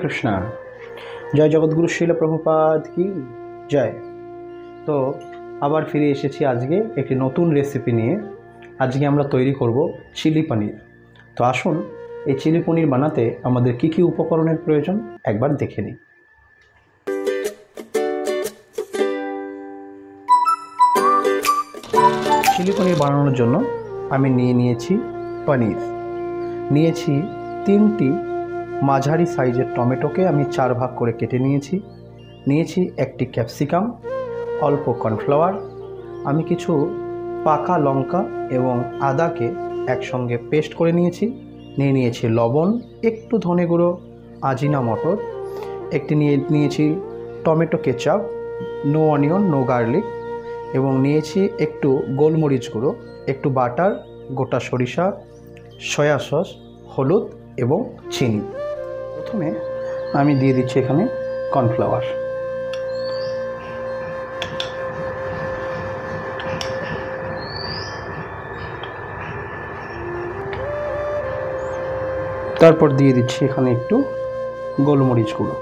कृष्णा। जय जगद्गुरु श्रील प्रभुपाद की जय। तो आबार फिरे एसेছি আজকে একটি নতুন রেসিপি নিয়ে। আজকে আমরা তৈরি করব চিলি পনির। তো আসুন এই চিলি পনির বানাতে আমাদের কি কি উপকরণের প্রয়োজন একবার দেখে নিই। চিলি পনির বানানোর জন্য আমি নিয়েছি পনির, নিয়েছি 3টি মাঝারি সাইজের টমেটোকে আমি 4 ভাগ করে কেটে নিয়েছি একটি ক্যাপসিকাম, অল্প কর্নফ্লাওয়ার, আমি কিছু পাকা লঙ্কা এবং আদাকে একসঙ্গে পেস্ট করে নিয়েছি লবণ, একটু ধনে গুঁড়ো, আজিনা মটর, একটি নিয়েছি tomato ketchup, no onion no garlic, এবং নিয়েছি একটু গোলমরিচ গুঁড়ো, একটু বাটার, গোটা সরিষা, সয়া সস, হলুদ এবং চিনি। প্রথমে আমি দিয়ে দিচ্ছি এখানে কর্নফ্লাওয়ার। তারপর দিয়ে দিচ্ছি এখানে একটু গোলমরিচ গুঁড়ো,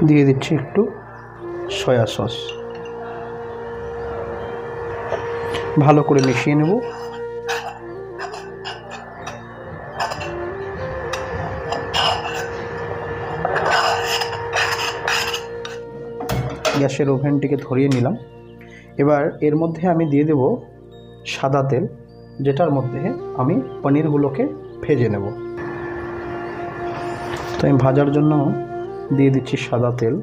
দিয়ে দিচ্ছি একটু সয়া সস। ভালো করে মিশিয়ে নেব। গ্যাসের ওভেনটিকে ধরিয়ে নিলাম। এবার এর মধ্যে আমি দিয়ে দেব সাদা তেল, যেটার মধ্যে আমি পনিরগুলোকে ভেজে নেব। তো আমি ভাজার জন্য দিয়ে দিচ্ছি সাদা তেল।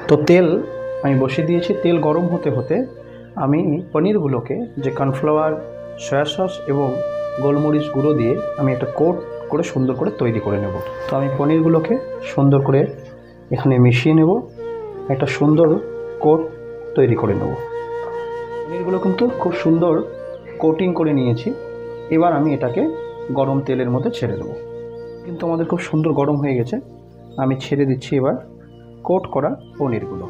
তো তেল আমি বসিয়ে দিয়েছি। তেল গরম হতে হতে আমি পনিরগুলোকে যে কর্নফ্লাওয়ার, সয়া সস এবং গোলমরিচ গুঁড়ো দিয়ে আমি একটা কোট করে সুন্দর করে তৈরি করে নেব। তো আমি পনিরগুলোকে সুন্দর করে এখানে মিশিয়ে নেব, একটা সুন্দর কোট তৈরি করে নেব। পনিরগুলো কিন্তু খুব সুন্দর কোটিং করে নিয়েছি। এবার আমি এটাকে গরম তেলের মধ্যে ছেড়ে দেবো। কিন্তু আমাদের খুব সুন্দর গরম হয়ে গেছে। আমি ছেড়ে দিচ্ছি এবার কোট করা পনিরগুলো।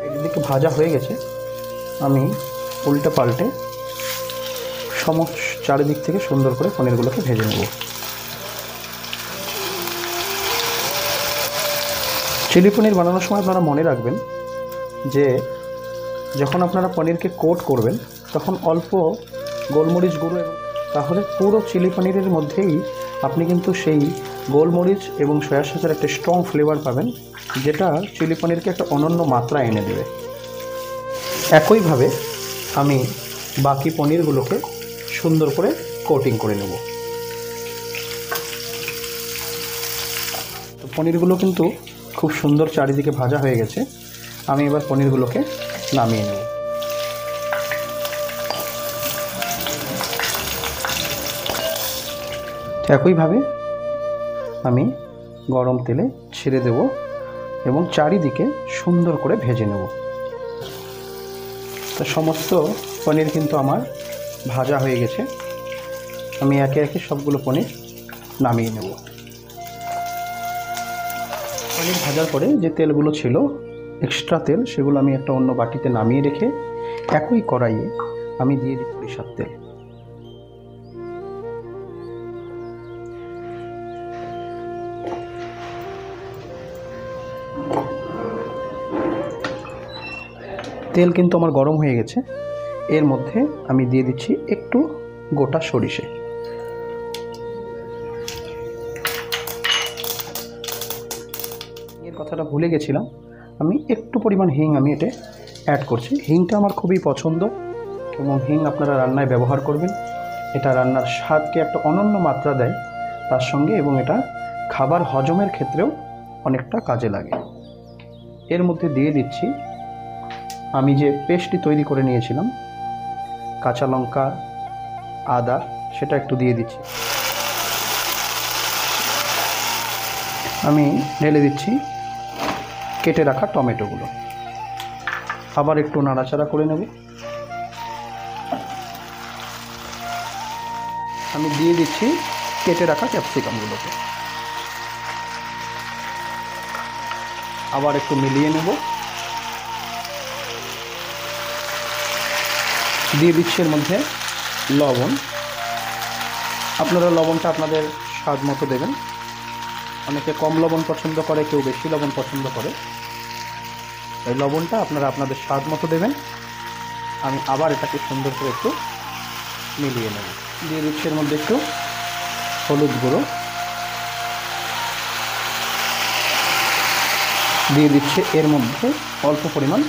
এদিকে ভাজা হয়ে গেছে। আমি উল্টে পাল্টে চারিদিক থেকে সুন্দর করে পনিরগুলোকে ভেজে নেব। চিলি পনির বানানোর সময় আপনারা মনে রাখবেন যে যখন আপনারা পনিরকে কোট করবেন তখন অল্প গোলমরিচ গুঁড়ো, তাহলে পুরো চিলি পনিরের মধ্যেই আপনি কিন্তু সেই গোলমরিচ এবং সয়া সসের একটা স্ট্রং ফ্লেভার পাবেন, যেটা চিলি পনিরকে একটা অনন্য মাত্রা এনে দেবে। একইভাবে আমি বাকি পনিরগুলোকে সুন্দর করে কোটিং করে নেব। তো পনিরগুলো কিন্তু খুব সুন্দর চারিদিকে ভাজা হয়ে গেছে। আমি এবার পনিরগুলোকে নামিয়ে নেব। একইভাবে আমি গরম তেলে ছেড়ে দেব এবং চারিদিকে সুন্দর করে ভেজে নেব। তো সমস্ত পনির কিন্তু আমার ভাজা হয়ে গেছে। আমি একে একে সবগুলো পনির নামিয়ে নেব। পনির ভাজার পরে যে তেলগুলো ছিল এক্সট্রা তেল, সেগুলো আমি একটা অন্য বাটিতে নামিয়ে রেখে একই কড়াইয়ে আমি দিয়ে দিই সরিষার তেল। তেল কিন্তু আমার গরম হয়ে গেছে। এর মধ্যে আমি দিয়ে দিচ্ছি একটু গোটা সরিষে। এর কথাটা ভুলে গেছিলাম, আমি একটু পরিমাণ হিং আমি এতে অ্যাড করছি। হিংটা আমার খুবই পছন্দ এবং হিং আপনারা রান্নায় ব্যবহার করবেন। এটা রান্নার স্বাদকে একটা অনন্য মাত্রা দেয় তার সঙ্গে, এবং এটা খাবার হজমের ক্ষেত্রেও অনেকটা কাজে লাগে। এর মধ্যে দিয়ে দিচ্ছি আমি যে পেস্টটি তৈরি করে নিয়েছিলাম, কাঁচা লঙ্কা, আদা, সেটা একটু দিয়ে দিচ্ছি। আমি ঢেলে দিচ্ছি কেটে রাখা টমেটোগুলো। আবার একটু নাড়াচাড়া করে নেব। আমি দিয়ে দিচ্ছি কেটে রাখা ক্যাপসিকামগুলোকে। আবার একটু মিলিয়ে নেব। দিয়ে দিচ্ছি এর মধ্যে লবণ। আপনারা লবণটা আপনাদের স্বাদ মতো দেবেন। অনেকে কম লবণ পছন্দ করে, কেউ বেশি লবণ পছন্দ করে। এই লবণটা আপনারা আপনাদের স্বাদ মতো দেবেন। আমি আবার এটাকে সুন্দর করে একটু মিলিয়ে নেব। দিয়ে দিচ্ছি এর মধ্যে একটু হলুদ গুঁড়ো, দিয়ে দিচ্ছি এর মধ্যে অল্প পরিমাণ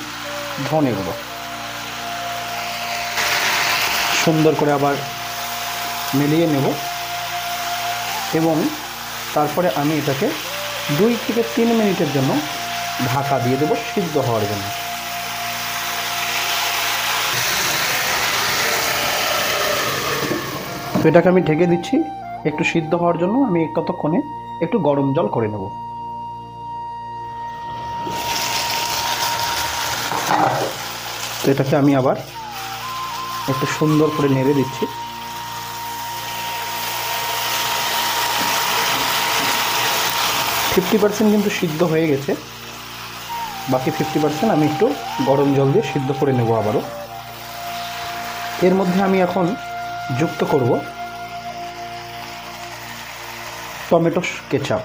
ধনে গুঁড়ো। সুন্দর করে আবার মিলিয়ে নেব এবং তারপরে আমি এটাকে 2 থেকে 3 মিনিটের জন্য ঢাকা দিয়ে দেব সিদ্ধ হওয়ার জন্য। তো এটাকে আমি ঢেকে দিচ্ছি একটু সিদ্ধ হওয়ার জন্য। আমি ততক্ষণে একটু গরম জল করে নেব। তো এটাকে আমি আবার একটু সুন্দর করে নেড়ে দিচ্ছি। ফিফটি 50% কিন্তু সিদ্ধ হয়ে গেছে, বাকি 50% আমি একটু গরম জল দিয়ে সিদ্ধ করে নেব আবারও। এর মধ্যে আমি এখন যুক্ত করব টমেটো কেচাপ।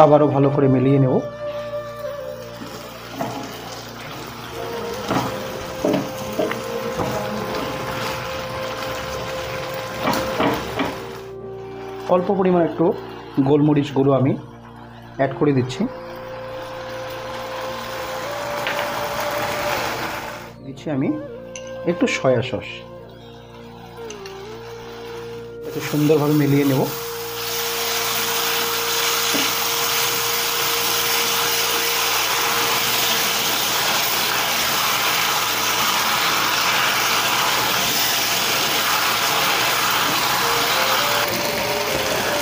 আবারও ভালো করে মিলিয়ে নেব। অল্প পরিমাণ একটু গোলমরিচ গুঁড়ো আমি অ্যাড করে দিচ্ছি। দিচ্ছি আমি একটু সয়া সস। একটু সুন্দরভাবে মিলিয়ে নেব।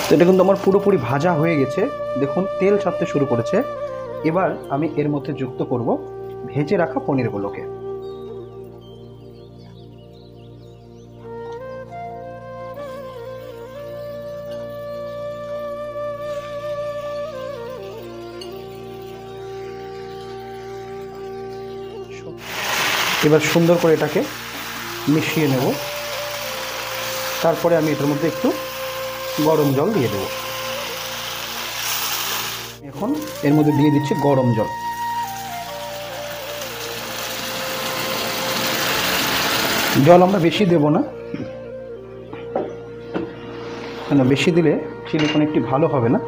তো এটা কিন্তু আমার পুরোপুরি ভাজা হয়ে গেছে, দেখুন তেল ছাড়তে শুরু করেছে। এবার আমি এর মধ্যে যুক্ত করব ভেজে রাখা পনিরগুলোকে। এবার সুন্দর করে এটাকে মিশিয়ে নেব। তারপরে আমি এটার মধ্যে একটু গরম জল দিয়ে দেব। এখন এর মধ্যে দিয়ে দিচ্ছি গরম জল। জল আমরা বেশি দেব না, কেন বেশি দিলে চিলি পনিরটি ভালো হবে না।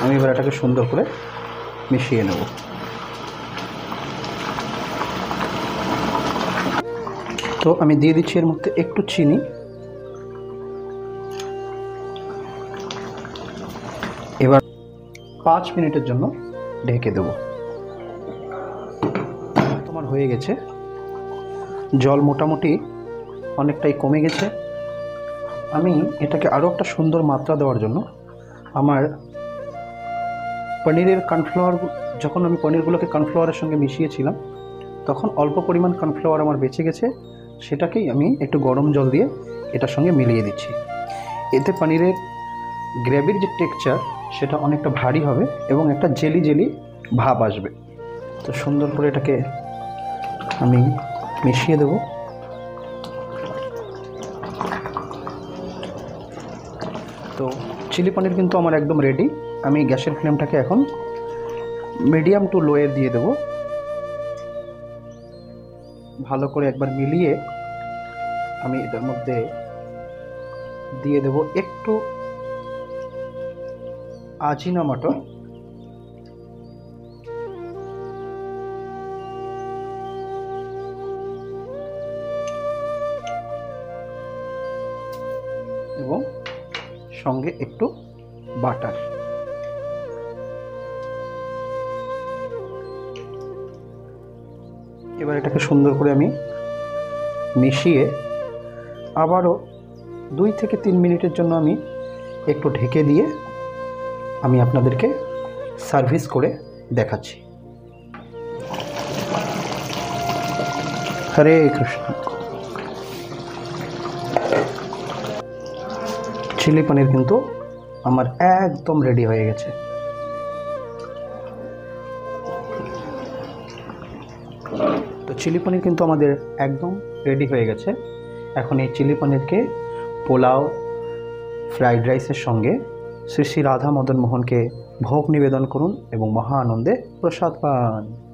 আমি এবার এটাকে সুন্দর করে মিশিয়ে নেব। তো আমি দিয়ে দিচ্ছি এর মধ্যে একটু চিনি। এবার 5 মিনিটের জন্য ঢেকে দেব। তোমার হয়ে গেছে, জল মোটামুটি অনেকটাই কমে গেছে। আমি এটাকে আরও একটা সুন্দর মাত্রা দেওয়ার জন্য আমার পনিরের কর্নফ্লাওয়ার, যখন আমি পনিরগুলোকে কর্নফ্লাওয়ারের সঙ্গে মিশিয়েছিলাম তখন অল্প পরিমাণ কর্নফ্লাওয়ার আমার বেঁচে গেছে। সেটাকেই আমি একটু গরম জল দিয়ে এটার সঙ্গে মিলিয়ে দিচ্ছি। এতে পনিরের গ্রেভির যে টেক্সচার সেটা অনেকটা ভারী হবে এবং একটা জেলি জেলি ভাব আসবে। তো সুন্দর করে এটাকে আমি মিশিয়ে দেব। তো চিলি পনির কিন্তু আমার একদম রেডি। আমি গ্যাসের ফ্লেমটাকে এখন মিডিয়াম টু লোয়ে দিয়ে দেব। ভালো করে একবার মিলিয়ে আমি এটার মধ্যে দিয়ে দেব একটু আজিনামোটো, এবং সঙ্গে একটু বাটার। এবার এটাকে সুন্দর করে আমি মিশিয়ে আবারও 2 থেকে 3 মিনিটের জন্য আমি একটু ঢেকে দিয়ে আমি আপনাদেরকে সার্ভিস করে দেখাচ্ছি। হরে কৃষ্ণ। চিলি পনির কিন্তু আমার একদম রেডি হয়ে গেছে। তো চিলি পনির কিন্তু আমাদের একদম রেডি হয়ে গেছে। এখন এই চিলি পনিরকে পোলাও, ফ্রাইড রাইসের সঙ্গে শ্রী শ্রী রাধা মদন মোহনকে ভোগ নিবেদন করুন এবং মহা আনন্দে প্রসাদ পান।